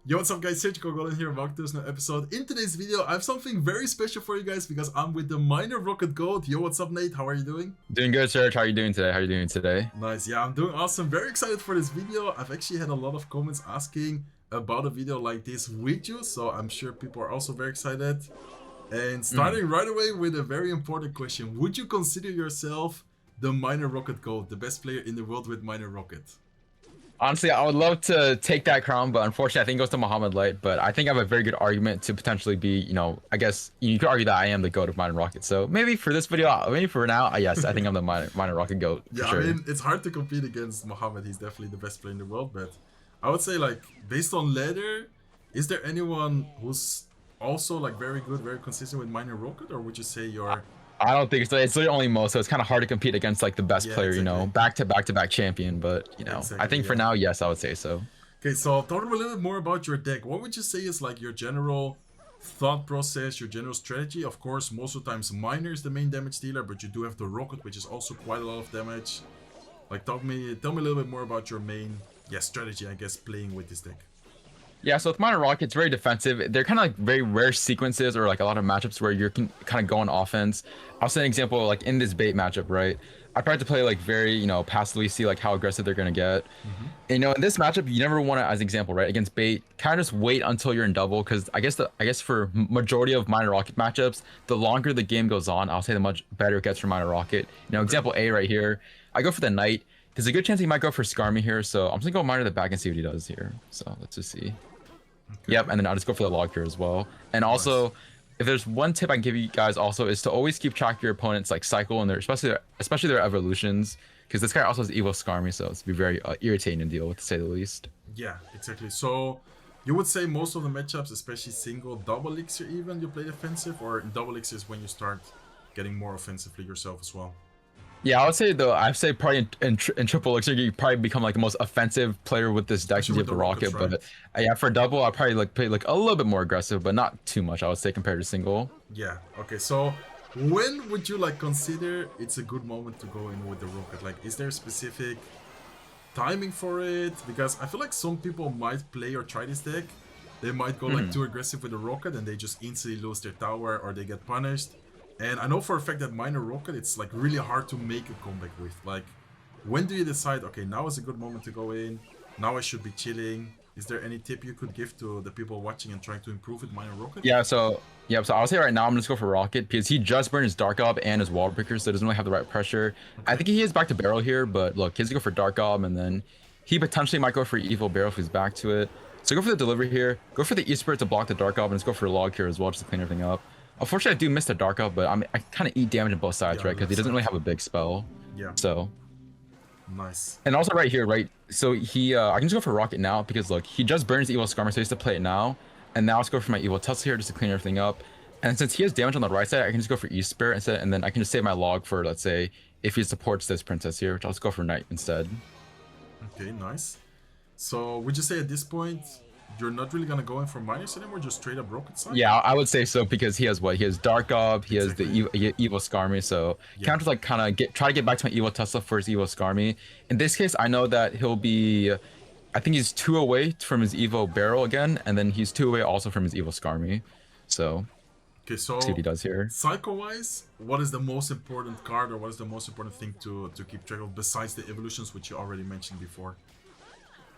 Yo, what's up guys, Sergio Goblin here, welcome to this new episode. In today's video, I have something very special for you guys because I'm with the Miner Rocket Goat. Yo, what's up Nate, how are you doing? Doing good, Serge. How are you doing today? How are you doing today? Nice, yeah, I'm doing awesome. Very excited for this video. I've actually had a lot of comments asking about a video like this with you, so I'm sure people are also very excited. And starting right away with a very important question. Would you consider yourself the Miner Rocket Goat, the best player in the world with Miner Rocket? Honestly, I would love to take that crown, but unfortunately, I think it goes to Muhammad Light. But I think I have a very good argument to potentially be, I guess you could argue that I am the GOAT of Miner Rocket. So maybe for this video, maybe for now, yes, I think I'm the Miner Rocket GOAT. Yeah, sure. I mean, it's hard to compete against Muhammad. He's definitely the best player in the world. But I would say, like, based on ladder, is there anyone who's also, like, very good, very consistent with Miner Rocket? Or would you say you're... I don't think so. It's literally only Mo, so it's kind of hard to compete against like the best player, exactly. back-to-back champion. But Exactly, I think for now, yes, I would say so. Okay, so talk a little bit more about your deck. What would you say is like your general thought process, your general strategy? Of course, most of the times Miner is the main damage dealer, but you do have the Rocket, which is also quite a lot of damage. Like, tell me a little bit more about your main, strategy, I guess, playing with this deck. Yeah, so with Miner Rocket, it's very defensive. They're kind of like very rare sequences or like a lot of matchups where you can kind of go on offense. I'll say an example, like in this bait matchup, right? I tried to play like very, passively, see like how aggressive they're going to get. And, in this matchup, you never want to, as an example, right? Against bait, kind of just wait until you're in double because I guess for majority of Miner Rocket matchups, the longer the game goes on, I'll say the much better it gets for Miner Rocket. Example A right here, I go for the Knight. There's a good chance he might go for Skarmy here, so I'm just going to go Miner the back and see what he does here. So let's just see. Okay. Yep, and then I'll just go for the log here as well. And also, if there's one tip I can give you guys also is to always keep track of your opponent's like cycle and their especially their evolutions, because this guy also has evil Skarmy, so it's be very irritating to deal with, to say the least. Yeah, exactly. So you would say most of the matchups, especially single, double elixir even, you play defensive, or double elixir is when you start getting more offensively yourself as well? Yeah, I would say though, I'd say probably in triple elixir, you probably become like the most offensive player with this deck since you have the rocket. Right? But yeah, for double, I probably like play like a little bit more aggressive, but not too much, I would say, compared to single. Yeah. Okay. So when would you like consider it's a good moment to go in with the rocket? Like, is there a specific timing for it? Because I feel like some people might play or try this deck. They might go like too aggressive with the rocket and they just instantly lose their tower or they get punished. And I know for a fact that Miner Rocket, it's like really hard to make a comeback with. Like, when do you decide, okay, now is a good moment to go in, now I should be chilling? Is there any tip you could give to the people watching and trying to improve with Miner Rocket? So I'll say right now I'm just go for Rocket because he just burned his Dark Ob and his Wall Breaker, so it doesn't really have the right pressure. Okay. I think he is back to Barrel here, but look, he's gonna go for Dark Ob and then he potentially might go for Evil Barrel if he's back to it. So go for the delivery here, go for the E-Spirit to block the Dark Ob, and just go for Log here as well just to clean everything up. Unfortunately, I do miss the Dark Up, but I kind of eat damage on both sides, right? Because he doesn't really have a big spell. Yeah. So. Nice. And also right here, right? So he, I can just go for Rocket now because look, he just burns Evil Skarmy, so he has to play it now. And now let's go for my Evil Tesla here just to clean everything up. And since he has damage on the right side, I can just go for E-Spirit instead, and then I can just save my log for, let's say, if he supports this Princess here, which I'll just go for Knight instead. Okay, nice. So would you say at this point, you're not really gonna go in for minus anymore, just straight up Rocket side? Yeah, I would say so because he has what? He has Dark Ob, he has the Evil Skarmy, so kind of like try to get back to my Evil Tesla for his Evil Skarmy. In this case, I know that he'll be, I think he's 2 away from his Evil Barrel again, and then he's 2 away also from his Evil Skarmy. So, okay, so see what he does here. Cycle-wise, what is the most important card or what is the most important thing to keep track of besides the evolutions, which you already mentioned before?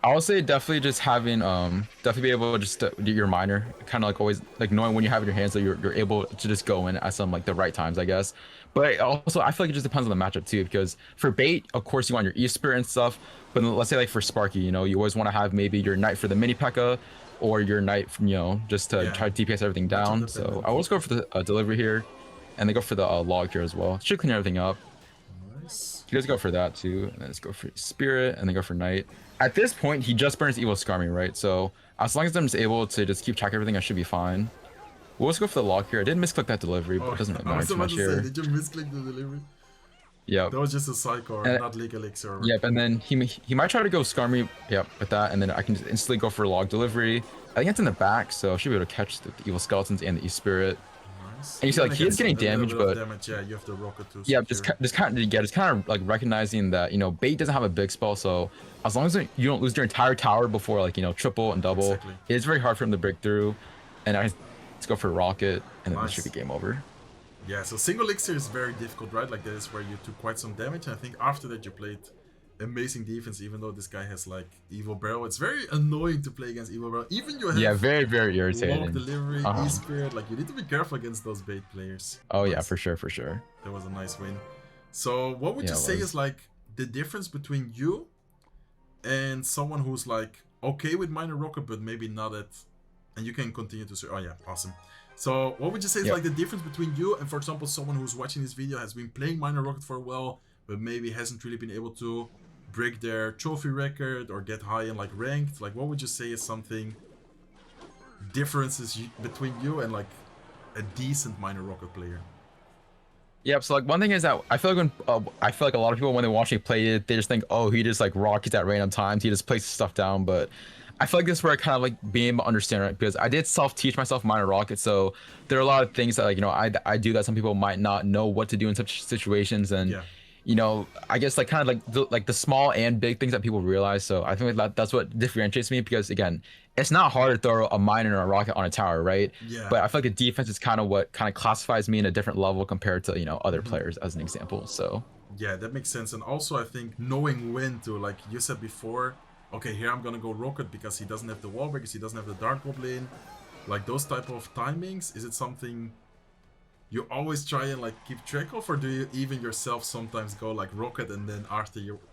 I would say definitely just having definitely be able to just do your Miner, kind of like always like knowing when you have it in your hands that you're able to just go in at some like the right times, I guess. But also I feel like it just depends on the matchup too, because for bait, of course you want your E-Spirit and stuff, but let's say like for Sparky, you always want to have maybe your Knight for the mini P.E.K.K.A. or your Knight from just to try to DPS everything down. So I always go for the delivery here, and then go for the log here as well. Should clean everything up. Nice. You guys go for that too, and then just go for Spirit, and then go for Knight. At this point, he just burns Evil Skarmy, right? So as long as I'm just able to just keep track of everything, I should be fine. We'll just go for the log here. I did misclick that delivery, but it doesn't really matter too much here. Did you misclick the delivery? Yeah. That was just a Psycho, not League Elixir. Yep, and then he might try to go Skarmy, with that, and then I can just instantly go for log delivery. I think it's in the back, so I should be able to catch the Evil Skeletons and the E-Spirit. Nice. And you see, Even like, he is against getting a little damage, bit of but damage, yeah, you have the rocket to yeah, secure. just kind of yeah, just kind of like recognizing that, you know, bait doesn't have a big spell, so as long as you don't lose your entire tower before, like, you know, triple and double, Exactly. it's very hard for him to break through. And I just go for rocket, and then this should be Nice. game over. Yeah, so single elixir is very difficult, right? Like that is where you took quite some damage. And I think after that you played amazing defense, even though this guy has like evil barrel. It's very annoying to play against evil barrel. Even you Yeah, have very log irritating. delivery, Uh-huh. e-spirit. Like you need to be careful against those bait players. Oh yeah, Nice. for sure, for sure. That was a nice win. So what would Yeah, you it say was. is like the difference between you and someone who's like okay with minor rocket, but maybe not at, and you can continue to say, oh yeah, awesome. So what would you say is Yep. like the difference between you and, for example, someone who's watching this video has been playing minor rocket for a while, but maybe hasn't really been able to break their trophy record or get high in like ranked? Like what would you say is something differences between you and like a decent minor rocket player? Yep. So like one thing is that I feel like I feel like a lot of people when they watch me play it, they just think, oh, he just like rockets at random times. He just places stuff down. But I feel like this is where I kind of like being able to understand it, because I did self-teach myself minor rocket. So there are a lot of things that, like, you know, I do that some people might not know what to do in such situations. And Yeah. you know, I guess like kind of like the small and big things that people realize. So I think that's what differentiates me, because again, it's not hard to throw a miner or a rocket on a tower, right? Yeah. But I feel like the defense is kind of what kind of classifies me in a different level compared to, you know, other players, as an example. So Yeah, that makes sense. And also I think knowing when to, like you said before, okay, here I'm gonna go rocket because he doesn't have the wall breakers, he doesn't have the dark goblin. Like those type of timings, is it something you always try and like keep track of, or do you even yourself sometimes go like rocket and then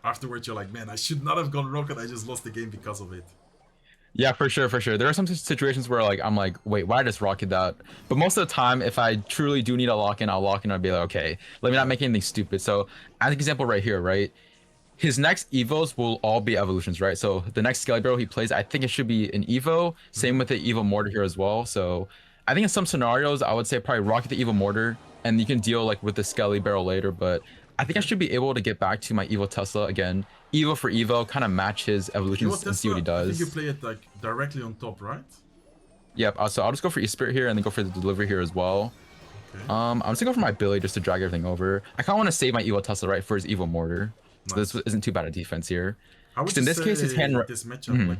afterwards you're like, man, I should not have gone rocket, I just lost the game because of it? yeah, for sure, for sure. There are some situations where like I'm like, wait, why did I just rocket that? But most of the time, if I truly do need a lock in, I'll lock in. I'll be like, okay, let me not make anything stupid. So as an example right here, right? His next evos will all be evolutions, right? So the next Skelly Barrel he plays, I think it should be an evo. Same with the Evo Mortar here as well. So I think in some scenarios, I would say probably rocket the Evo Mortar, and you can deal like with the Skelly Barrel later. But I think I should be able to get back to my Evo Tesla again, Evo for Evo, kind of match his You know what, evolutions and see what he Tesla? I think you does. play it like directly on top, right? Yep. So I'll just go for E-Spirit here and then go for the delivery here as well. Okay. I'm just gonna go for my ability just to drag everything over. I kind of want to save my Evo Tesla right for his Evo Mortar. So Nice. this isn't too bad a defense here. How would Because you in this say case, his hand. this matchup, like,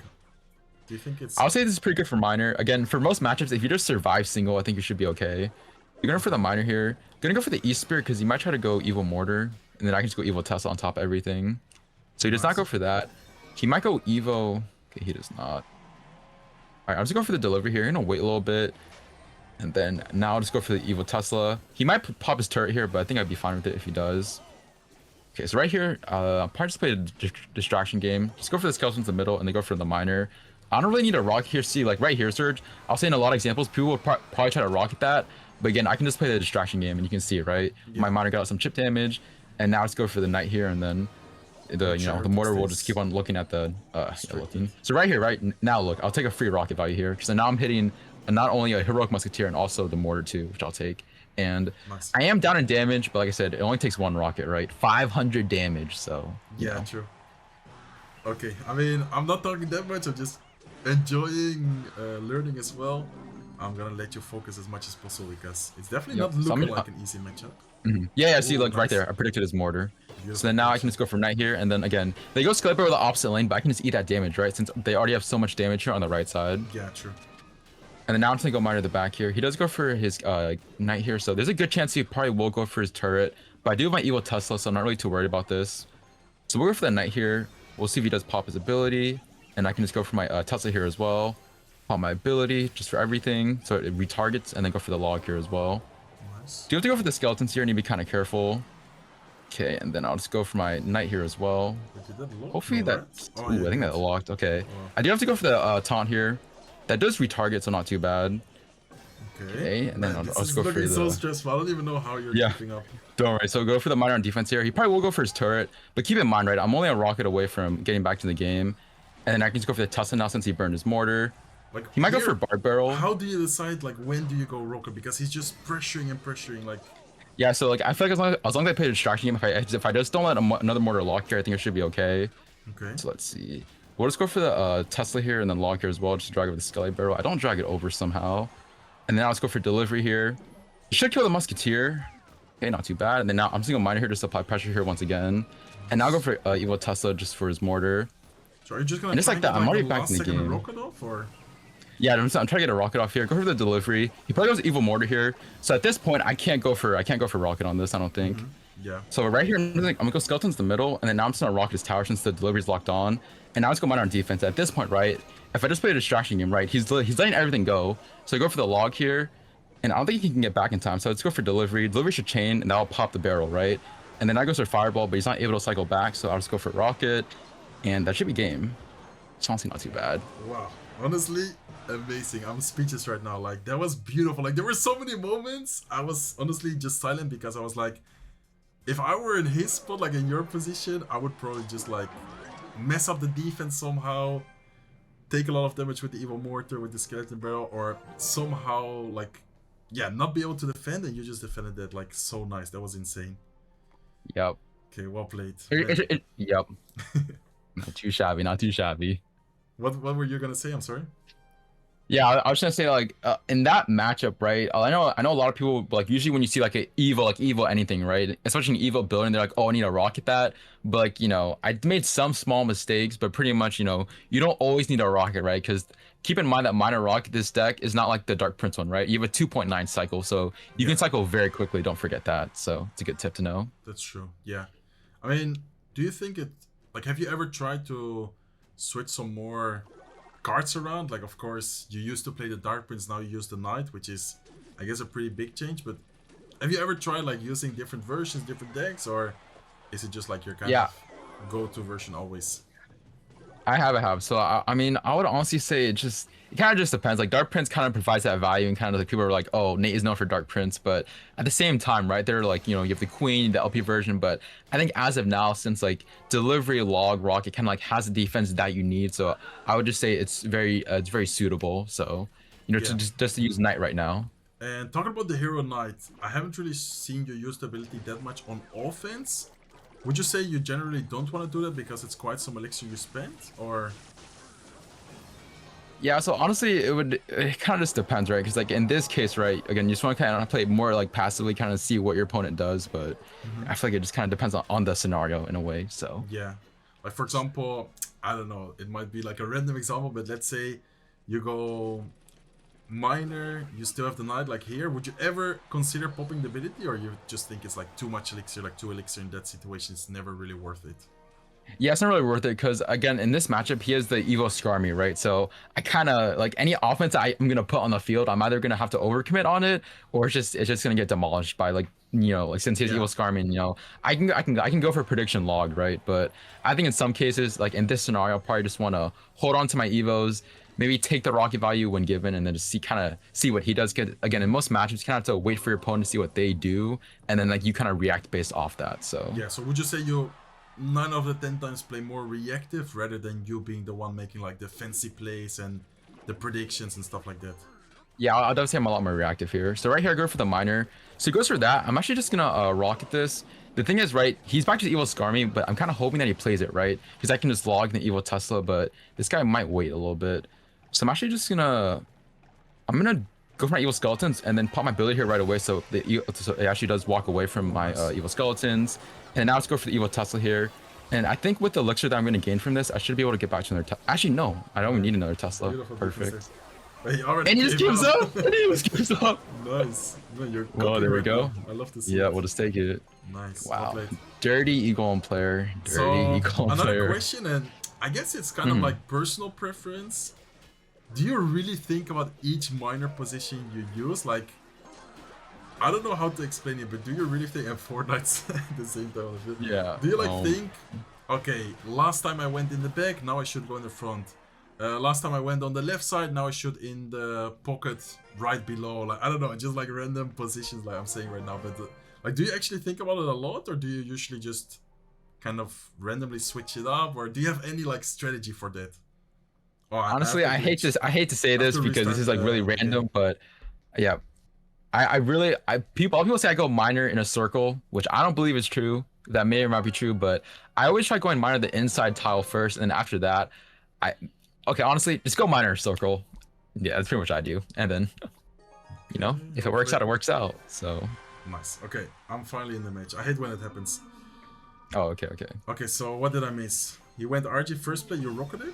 do you think it's... I'll say this is pretty good for miner. Again, for most matchups, if you just survive single, I think you should be okay. You're going for the miner here. Gonna go for the E-Spirit because he might try to go Evo Mortar, and then I can just go Evo Tesla on top of everything. So he does not go for that. He might go Evo. Okay, he does not. Alright, I'm just going for the delivery here. I'm gonna wait a little bit. And then now I'll just go for the Evo Tesla. He might pop his turret here, but I think I'd be fine with it if he does. Okay, so right here, I'll probably just play a distraction game. Just go for the skeletons in the middle and then go for the miner. I don't really need a rocket here. See, like right here, Surge, I'll say in a lot of examples, people would probably try to rocket that. But again, I can just play the distraction game and you can see it, right? Yeah. My miner got some chip damage. And now let's go for the knight here, and then the mortar will just keep on looking at the looking. So right here, right now, look, I'll take a free rocket value here. So now I'm hitting not only a heroic musketeer and also the mortar too, which I'll take. And Nice. I am down in damage, but like I said, it only takes one rocket, right? 500 damage, so Yeah, true. Okay, I mean, I'm not talking that much, I'm just enjoying learning as well. I'm gonna let you focus as much as possible because it's definitely not looking like an easy matchup. Yeah, see, Ooh, look right nice. there. I predicted his mortar. Beautiful So then now I prediction. can just go for knight here, and then again, they go Skeletor with the opposite lane, but I can just eat that damage, right? Since they already have so much damage here on the right side. Yeah, true. And then now I'm just gonna go miner the back here. He does go for his knight here, so there's a good chance he probably will go for his turret. But I do have my Evo Tesla, so I'm not really too worried about this. So we'll go for the knight here. We'll see if he does pop his ability, and I can just go for my Tesla here as well. Pop my ability just for everything, so it retargets, and then go for the log here as well. Nice. Do you have to go for the skeletons here? I need to be kind of careful. Okay, and then I'll just go for my knight here as well. Wait, did that lock? Hopefully No, that. right? Oh, Ooh, yeah, I think it that did. locked. Okay, Oh. I do have to go for the taunt here. That does retarget, so not too bad. Okay, and then Man, I'll this just is go for looking so the. stressful. I don't even know how you're Yeah. keeping up. Don't worry. So go for the miner on defense here. He probably will go for his turret, but keep in mind, right? I'm only a rocket away from getting back to the game, and then I can just go for the Tesla now since he burned his mortar. Like He might go here, for Bard Barrel. How do you decide like when do you go rocket? Because he's just pressuring and pressuring. Like, Yeah, so like I feel like as long as I play a distraction game, if I just don't let another mortar lock here, I think it should be okay. okay, So let's see. We'll just go for the Tesla here and then log here as well, just to drag over the Skelly Barrel. I don't drag it over somehow. And then I'll just go for delivery here. Should kill the Musketeer. Okay, not too bad. And then now I'm just gonna miner here just to apply pressure here once again. And now I'll go for Evil Tesla just for his Mortar. So are you just gonna And just try like and that, get I'm like already the back last in the second game. rocket off, or? Yeah, I'm trying to get a rocket off here. Go for the delivery. He probably goes Evil Mortar here. So at this point, I can't go for rocket on this. I don't think. Yeah. So right here, I'm gonna go Skeletons in the middle, and then now I'm just gonna rocket his tower since the delivery's locked on. And now let's go miner on defense. At this point, right, if I just play a distraction game, right, he's letting everything go. So I go for the log here, and I don't think he can get back in time. So let's go for delivery. Delivery should chain, and that'll pop the barrel, right? And then I goes for fireball, but he's not able to cycle back. So I'll just go for rocket, and that should be game. It's honestly not too bad. Wow. Honestly, amazing. I'm speechless right now. Like, that was beautiful. Like, there were so many moments. I was honestly just silent because I was like, if I were in his spot, like in your position, I would probably just like mess up the defense somehow, take a lot of damage with the Evil Mortar, with the Skeleton Barrel, or somehow like, yeah, not be able to defend, and you just defended that like so nice. That was insane. Yep. Okay, well played. Yep. Not too shabby. Not too shabby. What were you gonna say? I'm sorry. Yeah, I was gonna say like in that matchup, right? I know a lot of people like usually when you see like an evil anything, right? Especially an evil building, they're like, oh, I need to rocket that. But like I made some small mistakes, but pretty much you don't always need a rocket, right? Because keep in mind that minor rocket this deck is not like the Dark Prince one, right? You have a 2.9 cycle, so you can cycle very quickly. Don't forget that. So it's a good tip to know. That's true. Yeah, I mean, do you think have you ever tried to switch some more cards around? Like, of course, you used to play the Dark Prince, now you use the Knight, which is, I guess, a pretty big change. But have you ever tried like using different versions, different decks, or is it just like your kind of go-to version always? I have. So I mean, I would honestly say it kind of just depends. Like Dark Prince kind of provides that value, and kind of like people are like, oh, Nate is known for Dark Prince, but at the same time, right? They're like, you have the Queen, the LP version, but I think as of now, since like delivery log rocket kind of like has the defense that you need, so I would just say it's very suitable. So just to use Knight right now. And talking about the Hero Knight, I haven't really seen you use the ability that much on offense. Would you say you generally don't want to do that because it's quite some elixir you spent, or? Yeah, so honestly, it kind of just depends, right? Because like in this case, right, again, you just want to kind of play more like passively, kind of see what your opponent does, but I feel like it just kind of depends on the scenario in a way. So yeah, like for example, I don't know, it might be like a random example, but let's say you go miner, you still have the Knight like here. Would you ever consider popping the ability, or you just think it's like too much elixir, like 2 elixir in that situation is never really worth it? Yeah, it's not really worth it because again, in this matchup, he has the Evo Skarmy, right? So I kind of like any offense I'm gonna put on the field, I'm either gonna have to overcommit on it, or it's just gonna get demolished by like since he has Evo Skarmy, and I can go for prediction log, right? But I think in some cases, like in this scenario, I'll probably just want to hold on to my Evos, maybe take the rocket value when given, and then just see what he does. Cause again, in most matchups, you kind of have to wait for your opponent to see what they do, and then like you kind of react based off that. So yeah, so would you say you 9 of the 10 times play more reactive rather than you being the one making like the fancy plays and the predictions and stuff like that? Yeah, I'll definitely say I'm a lot more reactive here. So right here, I go for the miner. So he goes for that. I'm actually just gonna rocket this. The thing is, right, he's back to Evil Skarmy, but I'm kind of hoping that he plays it, right? Because I can just log the Evil Tesla, but this guy might wait a little bit. So I'm actually just gonna go for my Evil Skeletons and then pop my ability here right away, so it actually does walk away from my Evil Skeletons. And now let's go for the Evil Tesla here. And I think with the elixir that I'm going to gain from this, I should be able to get back to another Actually, no. I don't even need another Tesla. Beautiful, perfect. And he just gives up! And he just gives up! Nice. No, you're well, there we go. I love to see Yeah, it. we'll just take it. Nice. Wow. Dirty Eagle player. Another question, and I guess it's kind of like personal preference. Do you really think about each minor position you use? Like, I don't know how to explain it, but do you really think, and Fortnite's at the same time of it? Yeah. Do you think, okay, last time I went in the back, now I should go in the front. Last time I went on the left side, now I should in the pocket right below. Like, I don't know, just like random positions, like I'm saying right now. But like, do you actually think about it a lot, or do you usually just kind of randomly switch it up, or do you have any like strategy for that? Oh, honestly, I hate to say this because this is like really random, but yeah. All people say I go miner in a circle, which I don't believe is true. That may or might be true, but I always try going miner the inside tile first, and then after that, honestly, just go miner circle. Yeah, that's pretty much what I do, and then. You know, if it works out, it works out. So. Nice. Okay, I'm finally in the match. I hate when it happens. Oh, okay, okay. Okay, so what did I miss? You went RG first play, you rocketed?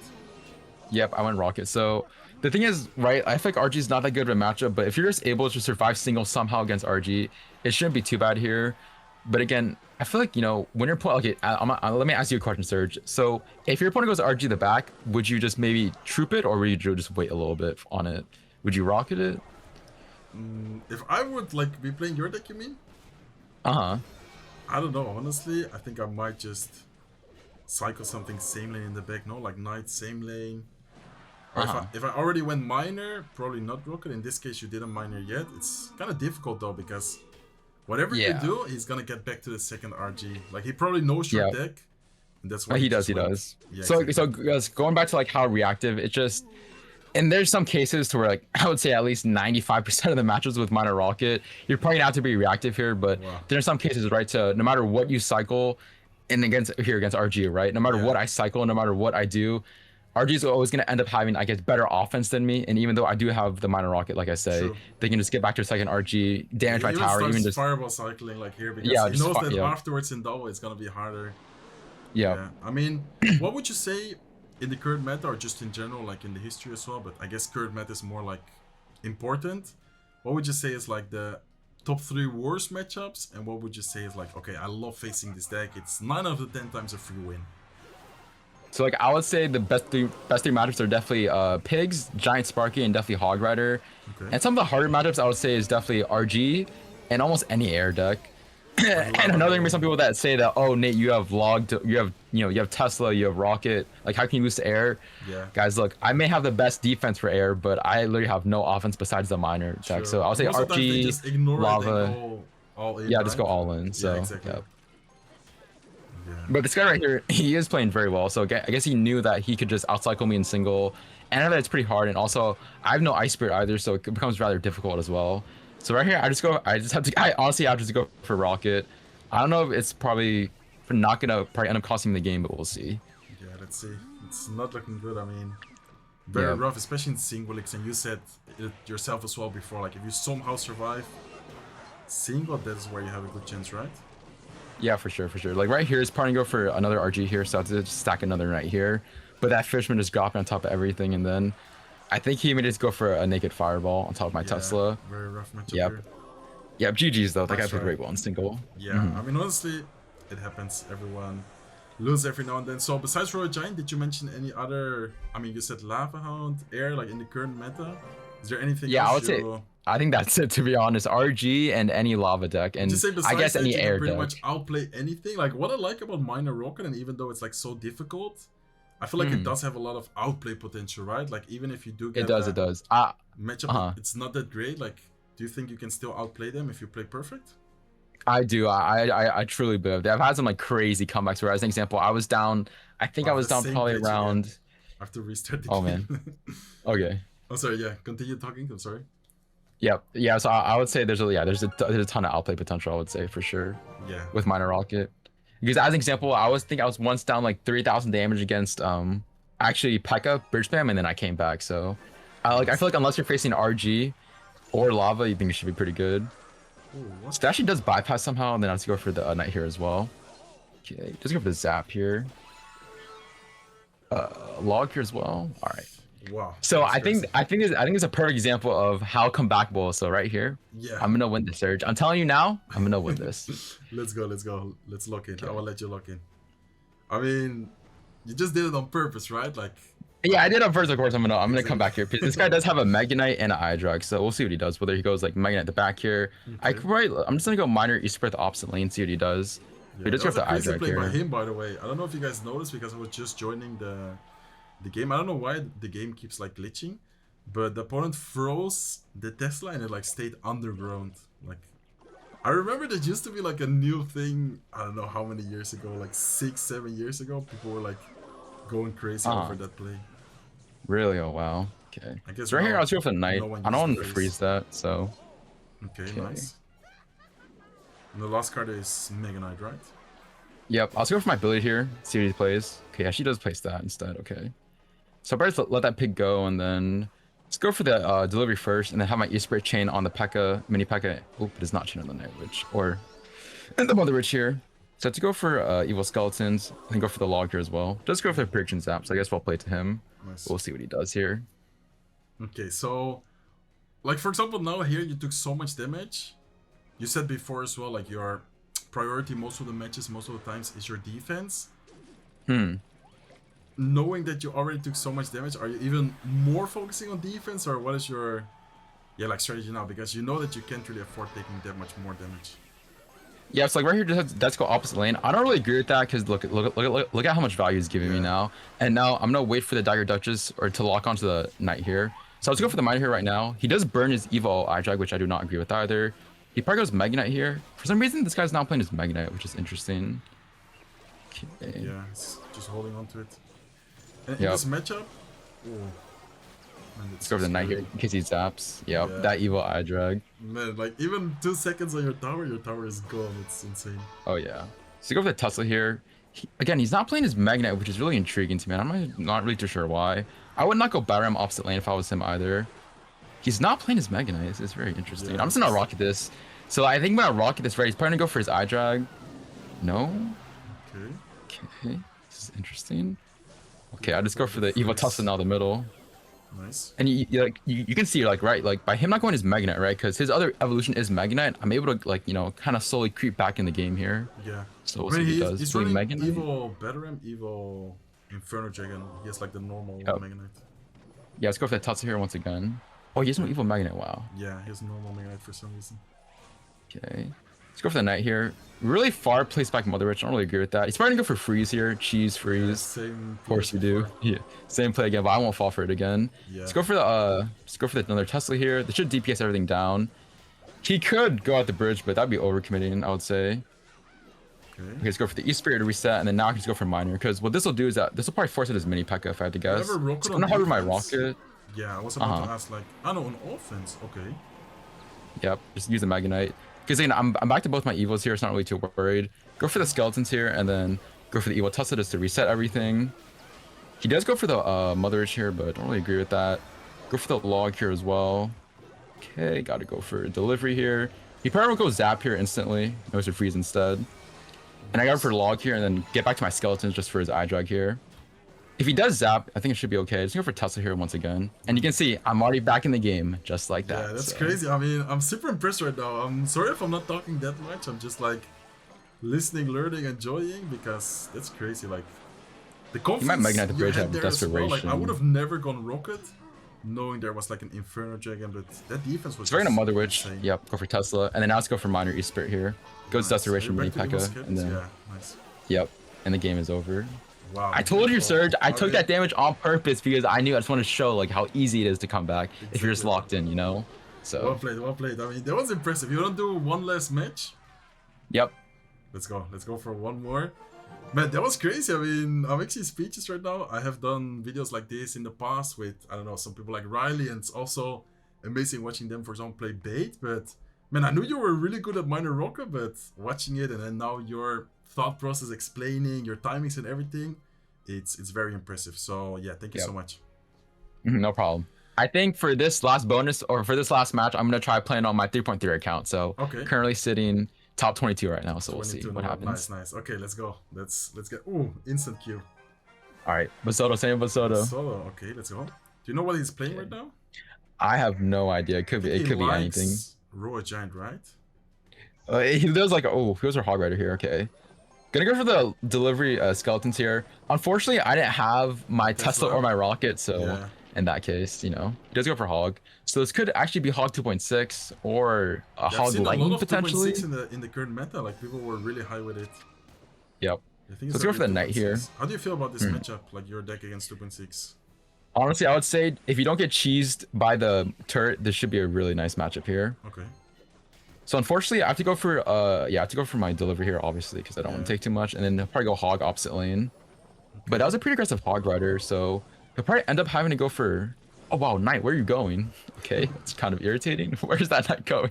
Yep, I went Rocket. So the thing is, right, I feel like RG is not that good of a matchup, but if you're just able to survive single somehow against RG, it shouldn't be too bad here. But again, I feel like, you know, when you're playing, okay, let me ask you a question, Serge. So if your opponent goes RG the back, would you just maybe troop it, or would you just wait a little bit on it? Would you rocket it? If I would like be playing your deck, you mean? Uh-huh. I don't know, honestly. I think I might just cycle something same lane in the back, no? Like Knight, same lane. Or if I already went minor, probably not rocket. In this case, you didn't minor yet. It's kind of difficult though, because whatever you do, he's gonna get back to the second RG. Like he probably knows your deck, and that's why he does. Yeah, so exactly. Guys, going back to like how reactive, it just, and there's some cases to where like I would say at least 95% of the matches with minor rocket, you're probably gonna have to be reactive here. But there's some cases, right? To no matter what you cycle, and against RG, right? No matter what I cycle, no matter what I do, RG is always going to end up having, I guess, better offense than me. And even though I do have the minor rocket, like I say, they can just get back to a second RG, damage my tower, even just fireball cycling like here, because he knows that afterwards in double it's going to be harder. Yeah. I mean, what would you say in the current meta, or just in general, like in the history as well? But I guess current meta is more like important. What would you say is like the top 3 worst matchups, and what would you say is like, okay, I love facing this deck, it's 9 out of 10 times a free win? So like I would say the best three matchups are definitely Pigs, Giant Sparky, and definitely Hog Rider. And some of the harder matchups I would say is definitely RG and almost any air deck. And another thing, some people that say that, oh Nate, you have you have Tesla, you have Rocket, like how can you lose to air? Guys, look, I may have the best defense for air, but I literally have no offense besides the minor deck. So I'll say RG, just ignore Lava, it, all in, just go all in. So exactly. But this guy right here, he is playing very well. So I guess he knew that he could just outcycle me in single. And I know that it's pretty hard. And also, I have no Ice Spirit either, so it becomes rather difficult as well. So right here, I honestly have to go for Rocket. I don't know if it's probably not gonna end up costing me the game, but we'll see. Yeah, let's see. It's not looking good. I mean, very rough, especially in single leagues. And you said it yourself as well before. Like if you somehow survive single, that's where you have a good chance, right? Yeah, for sure, for sure. Like right here is probably go for another RG here, so I have to just stack another right here. But that Fishman is dropping on top of everything, and then I think he may just go for a naked fireball on top of my Tesla. Very rough matchup here. Yep, GG's though. That guy played great well in single. Yeah, I mean honestly, it happens. Everyone loses every now and then. So besides Royal Giant, did you mention any other? I mean, you said Lava Hound, Air, like in the current meta. Is there anything? Yeah, I would say. I think that's it, to be honest. RG and any lava deck, and I guess any air deck. Pretty much outplay anything. Like what I like about minor rocket, and even though it's like so difficult, I feel like it does have a lot of outplay potential, right? Like even if you do get it does. Matchup, it's not that great. Like, do you think you can still outplay them if you play perfect? I do. I truly believe that. I've had some like crazy comebacks where, as an example, I was down. I think I was down probably around. I have to restart the game. Man. Okay. I'm sorry. Yeah, continue talking. I'm sorry. Yep. Yeah. So I would say there's a ton of outplay potential. I would say for sure. Yeah. With minor rocket, because as an example, I was once down like 3,000 damage against actually P.E.K.K.A. bridge spam, and then I came back. So I feel like unless you're facing RG or lava, you think it should be pretty good. Ooh, so that actually does bypass somehow, and then I have to go for the Knight here as well. Okay, just go for the zap here. Log here as well. All right. Wow. So I think it's a perfect example of how comebackable. So right here, I'm gonna win this, Surge. I'm telling you now, I'm gonna win this. Let's go. Let's lock in. Okay. I will let you lock in. I mean, you just did it on purpose, right? Like. Yeah, I did it first. Of course, I'm gonna come back here. This guy does have a Mega Knight and an Eye, so we'll see what he does. Whether he goes like Mega Knight at the back here, okay. I'm just gonna go minor East at the opposite lane, see what he does. Yeah, he does go for the Eye play here. By him, by the way. I don't know if you guys noticed because I was just joining the game. I don't know why the game keeps like glitching, but the opponent froze the Tesla and it like stayed underground. Like, I remember that used to be like a new thing. I don't know how many years ago, like 6-7 years ago, people were like going crazy over that play. Really? Oh wow. Okay. I guess right here, I'll go for the Knight. I don't want to freeze that, so. Okay, nice. And the last card is Mega Knight, right? Yep. I'll go for my ability here. See what he plays. Okay, yeah, she does place that instead. Okay. So I better let that pig go, and then Let's go for the delivery first, and then have my E-Spirit chain on the P.E.K.K.A, mini P.E.K.K.A. Oh, it is not chain on the Night Witch or and the Mother Witch here. So to go for evil skeletons, I can go for the log here as well. Just go for the prediction zap. So I guess we'll play to him. Nice. We'll see what he does here. Okay, so like for example, now here you took so much damage. You said before as well, like your priority most of the matches, most of the times is your defense. Knowing that you already took so much damage, are you even more focusing on defense, or what is your like strategy now? Because you know that you can't really afford taking that much more damage. Yeah, it's like right here, let's go opposite lane. I don't really agree with that because look at how much value he's giving me now. And now I'm gonna wait for the Dagger Duchess or to lock onto the Knight here. So let's go for the Miner here right now. He does burn his Evo Eye Drag, which I do not agree with either. He probably goes Mega Knight here. For some reason, this guy's not playing his Mega Knight, which is interesting. Okay. Yeah, he's just holding on to it. And in this matchup, let's go for the Knight here in case he zaps. Yep, that Evil Eye Drag. Man, like even 2 seconds on your tower is gone. It's insane. Oh yeah. So go for the Tesla here. Again, he's not playing his Mega Knight, which is really intriguing to me. I'm not really too sure why. I would not go Battleram opposite lane if I was him either. He's not playing his Mega Knight. It's very interesting. I'm just gonna rocket this. So I think when I rocket this, right, he's probably gonna go for his Eye Drag. No. Okay. This is interesting. Okay, I just go for the Evil Tesla now, the middle. Nice. And you can see like right, like by him not going his Mega Knight, right? Because his other evolution is Mega Knight. I'm able to like kind of slowly creep back in the game here. Yeah. So we'll see what he does. He's running Mega Knight? Evil Battleram, Evil Inferno Dragon. He has like the normal Mega Knight. Yeah, let's go for the Tatsu here once again. Oh, he has no Evil Mega Knight. Wow. Yeah, he has normal Mega Knight for some reason. Okay. Let's go for the Knight here. Really far placed back Mother Witch. I don't really agree with that. He's probably gonna go for freeze here. Cheese freeze. Yeah, same. Of course we do. Yeah. Same play again, but I won't fall for it again. Yeah. Let's go for the another Tesla here. They should DPS everything down. He could go out the bridge, but that'd be overcommitting, I would say. Okay, let's go for the E-Spirit to reset, and then now I can just go for Miner, because what this will do is that this will probably force it as mini P.E.K.K.A if I had to guess. I'm gonna hover my rocket. Yeah, I was about to ask, like, I know, on offense, okay. Yep, just use the Mega Knight. Because again, I'm back to both my evils here, it's not really too worried. Go for the skeletons here, and then go for the evil Tesla just to reset everything. He does go for the Mother Witch here, but I don't really agree with that. Go for the log here as well. Okay, gotta go for delivery here. He probably will go zap here instantly. Goes to freeze instead. And I got for log here, and then get back to my skeletons just for his eye drag here. If he does zap, I think it should be okay. Just go for Tesla here once again. And you can see, I'm already back in the game, just like that. Yeah, that's crazy. I mean, I'm super impressed right now. I'm sorry if I'm not talking that much. I'm just like listening, learning, enjoying, because that's crazy. Like the confidence you the bridge had there as well. Like I would have never gone rocket, knowing there was like an Inferno Dragon, but that defense was. It's very a Mother Witch. Insane. Yep, go for Tesla, and then now let's go for Minor E-Spirit here. Goes Desperation, mini P.E.K.K.A, and then nice. Yep, and the game is over. Wow. I told you, Serge. I took that damage on purpose because I knew I just wanted to show like how easy it is to come back if you're just locked in, you know. So. Well played, well played. I mean, that was impressive. You want to do one last match? Yep. Let's go. Let's go for one more. Man, that was crazy. I mean, I'm actually speechless right now. I have done videos like this in the past with, I don't know, some people like Riley, and it's also amazing watching them, for example, play bait. But man, I knew you were really good at Minor Rocket, but watching it and then now your thought process, explaining your timings and everything, it's very impressive. So yeah, thank you so much. No problem. I think for this last bonus, or for this last match, I'm gonna try playing on my 3.3 account. So currently sitting top 22 right now. So we'll see what happens. Nice. Okay, let's go. Let's get. Ooh, instant Q. All right, Basoto, same Basoto. Basoto. Okay, let's go. Do you know what he's playing right now? I have no idea. It could be anything. Royale Giant, right? He does like he goes for Hog Rider here. Okay. Gonna go for the delivery skeletons here. Unfortunately, I didn't have my Tesla or my rocket, so in that case, you know, he does go for Hog. So this could actually be Hog 2.6 or a Hog Lightning potentially. 2.6 in the current meta, like people were really high with it. Yep. Let's go for the Knight here. How do you feel about this matchup, like your deck against 2.6? Honestly, I would say if you don't get cheesed by the turret, this should be a really nice matchup here. Okay. So unfortunately, I have to go for I have to go for my delivery here, obviously, because I don't want to take too much, and then he'll probably go Hog opposite lane. But that was a pretty aggressive Hog Rider, so he'll probably end up having to go for. Oh wow, Knight, where are you going? Okay, it's kind of irritating. Where's that Knight going?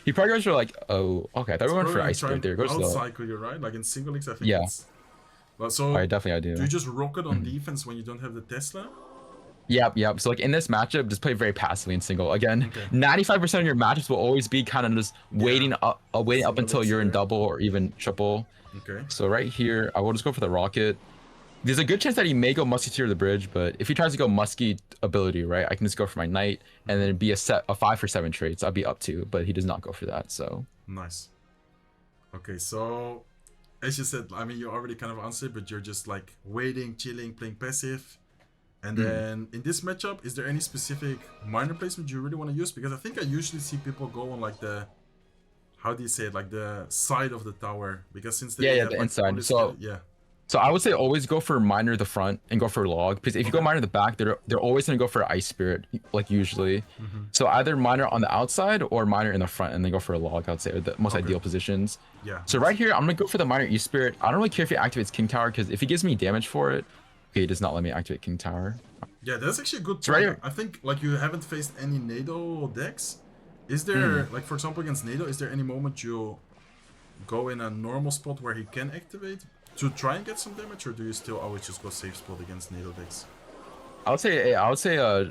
He probably goes for like, oh, okay, I thought we went for Ice Spirit there. Goes cycle you, right? Like in single leagues, I think. Yeah. Well, so definitely I do. Do you just rocket on defense when you don't have the Tesla? Yep. So like in this matchup, just play very passively in single. Again, Okay. 95% of your matchups will always be kind of just waiting waiting up Single until hits you're in there. double or even triple. Okay. So right here, I will just go for the rocket. There's a good chance that he may go musketeer to the bridge, but if he tries to go musky ability, right, I can just go for my knight and then be a 5 for 7 traits. I'll be up to, but he does not go for that. So Nice. Okay, so as you said, I mean, you already kind of answered, but you're just like waiting, chilling, playing passive. And then in this matchup, is there any specific minor placement you really want to use? Because I think I usually see people go on like the, how do you say it, like the side of the tower. Because since they yeah, have the like all inside. this, yeah. So I would say always go for minor the front and go for log, because if you go Okay. minor the back, they're always gonna go for ice spirit, like usually. So either minor on the outside or minor in the front, and then go for a log. I'd say are the most Okay. ideal positions. Yeah. So right here, I'm gonna go for the minor E spirit. I don't really care if he activates King Tower, because if he gives me damage for it, okay, he does not let me activate King Tower. Yeah, that's actually a good So right point. here, I think like you haven't faced any NATO decks. Is there like, for example, against NATO, is there any moment you go in a normal spot where he can activate to try and get some damage, or do you still always just go safe spot against NATO decks? I would say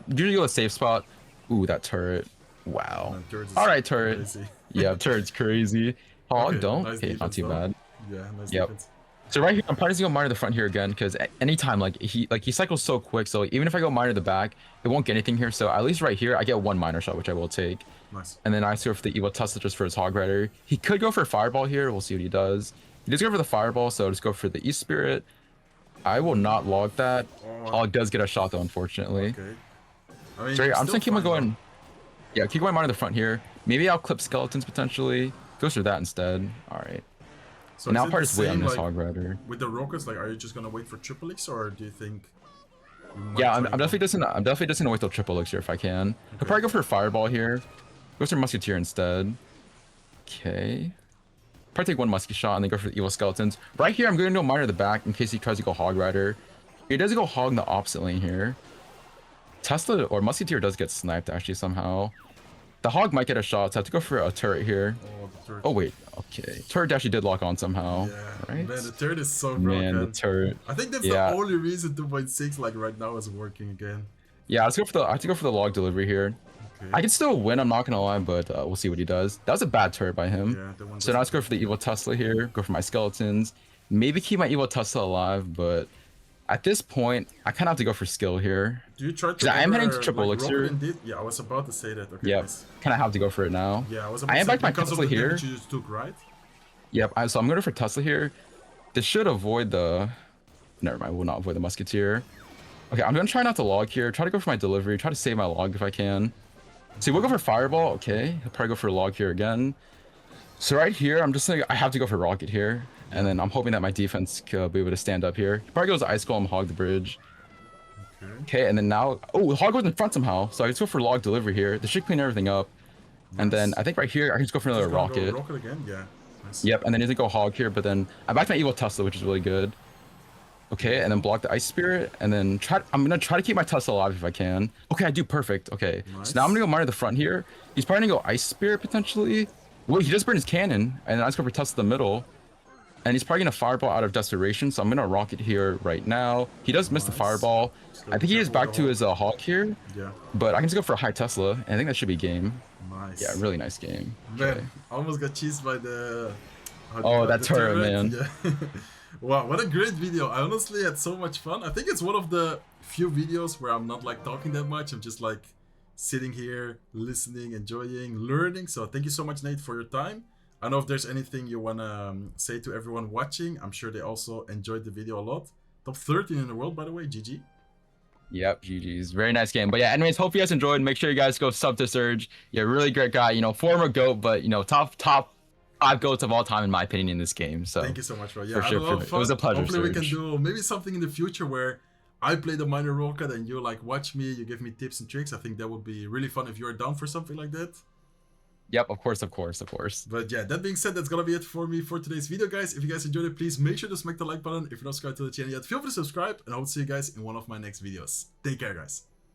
usually go a safe spot. Ooh, that turret. Wow. And turrets All is right, turret. crazy. Yeah, turret's crazy. Hog, Okay, don't. nice Okay, not defense too though. bad. Yeah, nice Yep. defense. So right here, I'm probably just gonna miner the front here again, because anytime he cycles so quick, so even if I go miner the back, it won't get anything here. So at least right here, I get one miner shot, which I will take. Nice. And then I go for the evil Tesla just for his hog rider. He could go for fireball here. We'll see what he does. He does go for the fireball, so just go for the East Spirit. I will not log that. Oh, Hog does get a shot though, unfortunately. okay. I mean, So yeah, I'm still just gonna keep on fine, going. Yeah, keep going miner the front here. Maybe I'll clip skeletons potentially. Goes for that instead. All right. though. So Now is I'll it probably the just wait on same, this like, hog rider. with the rockets? Like, are you just gonna wait for triple X, or do you think you might Yeah, try I'm and go- definitely just gonna wait till triple elixir if I can. I'll Okay. probably go for fireball here. Goes for musketeer instead. Okay. Probably take one musky shot and then go for the evil skeletons. Right here, I'm going to go miner the back in case he tries to go hog rider. He does go hog in the opposite lane here. Tesla or musketeer does get sniped actually somehow. The hog might get a shot, so I have to go for a turret here. Oh, the turret. Oh wait, okay. Turret actually did lock on somehow. Yeah, Right? man, the turret is so Man, the broken. turret. I think that's Yeah. the only reason 2.6 like right now is working again. Yeah, let's go for the. I have to go for the log delivery here. Okay. I can still win, I'm not gonna lie, but we'll see what he does. That was a bad turret by him. Yeah, the one So now let's go for the evil Tesla here. Go for my skeletons. Maybe keep my evil Tesla alive, but at this point, I kind of have to go for skill here. Do you try 'Cause to? I am heading to ever, triple like, elixir. Rocket did? Yeah, I was about to say that. Okay, Yep, nice. kind of have to go for it now. Yeah, I was about I to am say back to my because of Tesla the here. damage you just took, right? Yep, so I'm going for Tesla here. This should avoid the... Never mind, will not avoid the musketeer. Okay, I'm going to try not to log here. Try to go for my delivery. Try to save my log if I can. See, we'll go for fireball. Okay, I'll probably go for log here again. So right here, I'm just like, I have to go for rocket here. And then I'm hoping that my defense could be able to stand up here. He probably goes ice golem, hog the bridge. Okay. Okay, and then now... Oh, hog goes in front somehow. So I just go for log delivery here. This should clean everything up. And then I think right here, I can just go for another Just gonna rocket. Go rocket again? Yeah. Nice. Yep, and then he's gonna go hog here, but then I'm back to my evil Tesla, which is really good. Okay, and then block the ice spirit, and then I'm gonna try to keep my Tesla alive if I can. Okay, I do perfect. Okay, Nice. so now I'm gonna go miner the front here. He's probably gonna go ice spirit potentially. Wait, he just burned his cannon, and then I just go for Tesla the middle. And he's probably gonna fireball out of desperation, so I'm gonna rocket here right now. He does miss the Nice. fireball. So I think he is careful back with to the his hog here, Yeah. but I can just go for a high Tesla, and I think that should be game. Nice. Yeah, really nice game. Man, almost got cheesed by the. Oh, that turret, man. Yeah. Wow, what a great video. I honestly had so much fun. I think it's one of the few videos where I'm not like talking that much. I'm just like sitting here, listening, enjoying, learning. So thank you so much, Nate, for your time. I don't know if there's anything you want to say to everyone watching. I'm sure they also enjoyed the video a lot. Top 13 in the world, by the way. GG. Yep, GG's. Very nice game. But yeah, anyways, hope you guys enjoyed. Make sure you guys go sub to Surge. Yeah, really great guy. You know, former GOAT, but you know, top 5 GOATs of all time in my opinion in this game. So Thank you so much, bro. Yeah, for I had sure, a lot of it fun. was a pleasure, Hopefully we can Surge. do maybe something in the future where I play the minor rocket and you like watch me, you give me tips and tricks. I think that would be really fun if you're down for something like that. Yep, of course. But yeah, that being said, that's gonna be it for me for today's video, guys. If you guys enjoyed it, please make sure to smack the like button. If you're not subscribed to the channel yet, feel free to subscribe, and I will see you guys in one of my next videos. Take care, guys.